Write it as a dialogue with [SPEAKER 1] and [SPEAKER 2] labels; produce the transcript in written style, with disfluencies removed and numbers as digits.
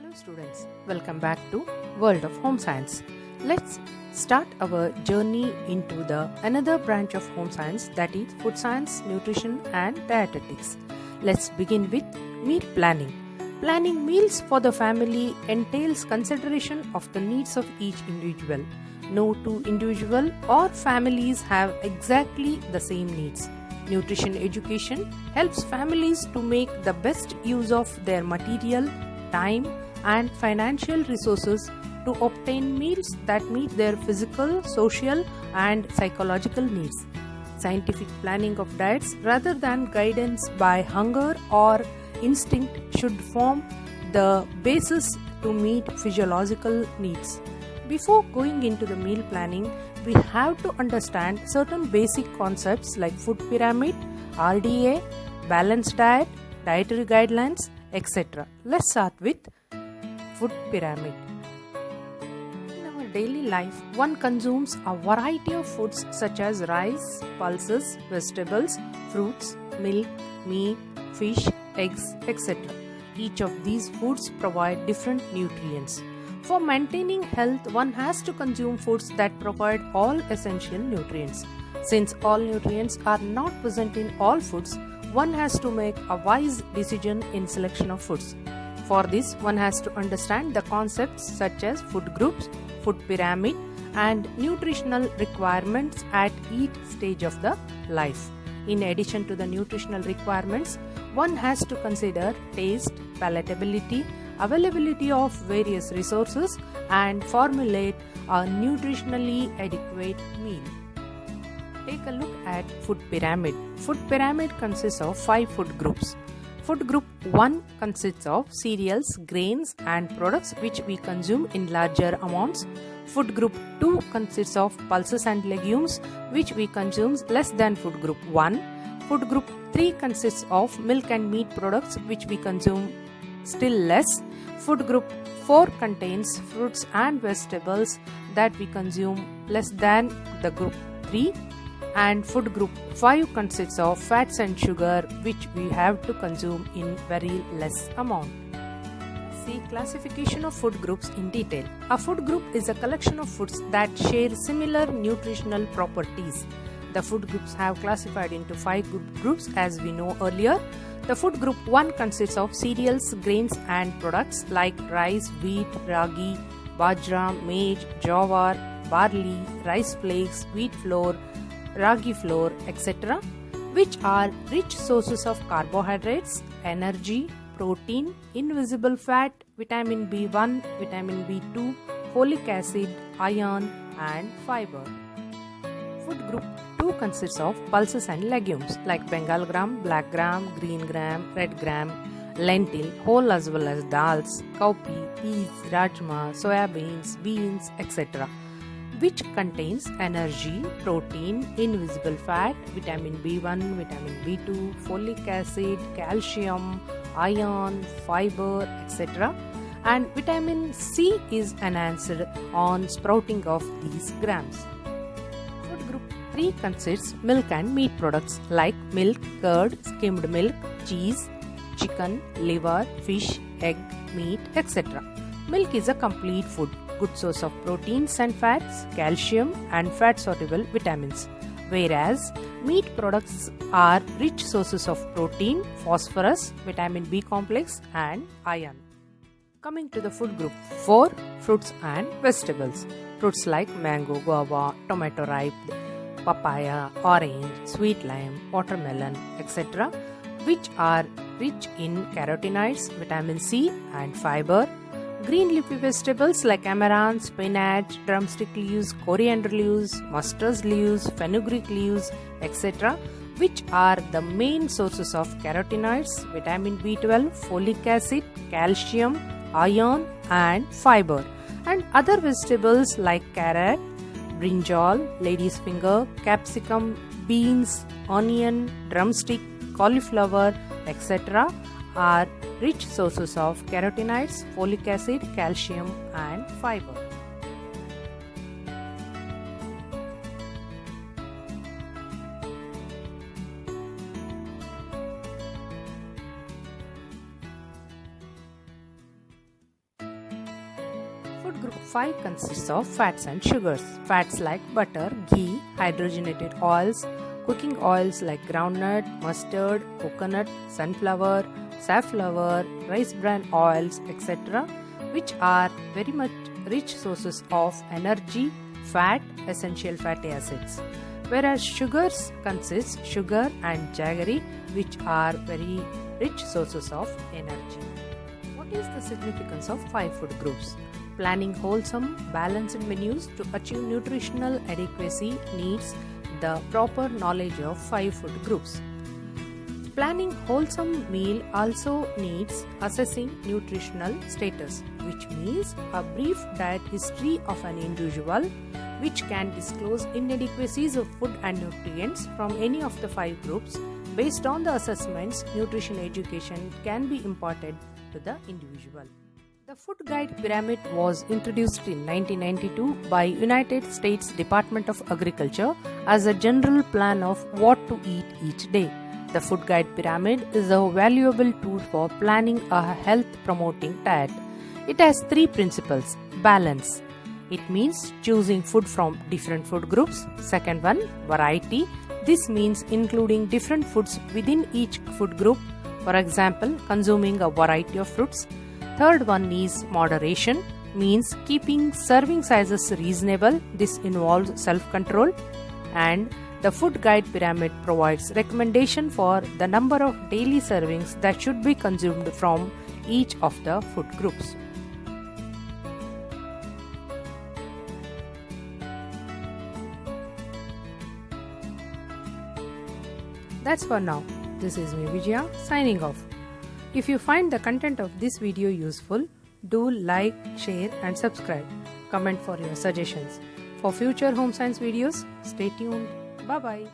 [SPEAKER 1] Hello students, welcome back to World of Home Science. Let's start our journey into the another branch of home science, that is food science, nutrition and dietetics. Let's begin with meal planning. Planning meals for the family entails consideration of the needs of each individual. No two individual or families have exactly the same needs. Nutrition education helps families to make the best use of their material, time and financial resources to obtain meals that meet their physical, social and psychological needs. Scientific planning of diets rather than guidance by hunger or instinct should form the basis to meet physiological needs. Before going into the meal planning, we have to understand certain basic concepts like food pyramid, RDA, balanced diet, dietary guidelines, etc. Let's start with food pyramid. In our daily life, one consumes a variety of foods such as rice, pulses, vegetables, fruits, milk, meat, fish, eggs, etc. Each of these foods provide different nutrients. For maintaining health, one has to consume foods that provide all essential nutrients. Since all nutrients are not present in all foods, one has to make a wise decision in selection of foods. For this, one has to understand the concepts such as food groups, food pyramid, and nutritional requirements at each stage of the life. In addition to the nutritional requirements, one has to consider taste, palatability, availability of various resources, and formulate a nutritionally adequate meal. Take a look at food pyramid. Food pyramid consists of 5 food groups. Food group 1 consists of cereals, grains and products which we consume in larger amounts. Food group 2 consists of pulses and legumes which we consume less than food group 1. Food group 3 consists of milk and meat products which we consume still less. Food group 4 contains fruits and vegetables that we consume less than the group 3. And food group 5 consists of fats and sugar which we have to consume in very less amount. See classification of food groups in detail. A food group is a collection of foods that share similar nutritional properties. The food groups have classified into 5 groups as we know earlier. The food group 1 consists of cereals, grains and products like rice, wheat, ragi, bajra, maize, jowar, barley, rice flakes, wheat flour, ragi flour, etc., which are rich sources of carbohydrates, energy, protein, invisible fat, vitamin B1, vitamin B2, folic acid, iron and fiber. Food group 2 consists of pulses and legumes like Bengal gram, black gram, green gram, red gram, lentil, whole as well as dals, cowpea, peas, rajma, soya beans, etc., which contains energy, protein, invisible fat, vitamin B1, vitamin B2, folic acid, calcium, iron, fiber, etc. And vitamin C is enhanced on sprouting of these grams. Food group 3 consists milk and meat products like milk, curd, skimmed milk, cheese, chicken, liver, fish, egg, meat, etc. Milk is a complete food, good source of proteins and fats, calcium and fat-soluble vitamins, whereas meat products are rich sources of protein, phosphorus, vitamin B complex and iron. Coming to the food group 4, fruits and vegetables. Fruits like mango, guava, tomato ripe, papaya, orange, sweet lime, watermelon, etc., which are rich in carotenoids, vitamin C and fiber. Green leafy vegetables like amaranth, spinach, drumstick leaves, coriander leaves, mustard leaves, fenugreek leaves, etc., which are the main sources of carotenoids, vitamin B12, folic acid, calcium, iron and fiber. And other vegetables like carrot, brinjal, lady's finger, capsicum, beans, onion, drumstick, cauliflower, etc. are rich sources of carotenoids, folic acid, calcium and fiber. Food group 5 consists of fats and sugars. Fats like butter, ghee, hydrogenated oils, cooking oils like groundnut, mustard, coconut, sunflower, safflower, rice bran oils, etc., which are very much rich sources of energy, fat, essential fatty acids. Whereas sugars consist sugar and jaggery, which are very rich sources of energy. What is the significance of 5 food groups? Planning wholesome, balanced menus to achieve nutritional adequacy needs the proper knowledge of 5 food groups. Planning wholesome meal also needs assessing nutritional status, which means a brief diet history of an individual, which can disclose inadequacies of food and nutrients from any of the 5 groups. Based on the assessments, nutrition education can be imparted to the individual. The Food Guide Pyramid was introduced in 1992 by United States Department of Agriculture as a general plan of what to eat each day. The Food Guide Pyramid is a valuable tool for planning a health-promoting diet. It has 3 principles. Balance. It means choosing food from different food groups. Second one, variety. This means including different foods within each food group. For example, consuming a variety of fruits. Third one is moderation, means keeping serving sizes reasonable. This involves self-control. And the Food Guide Pyramid provides recommendation for the number of daily servings that should be consumed from each of the food groups. That's for now. This is me Vijaya signing off. If you find the content of this video useful, do like, share and subscribe. Comment for your suggestions. For future home science videos, stay tuned. Bye bye.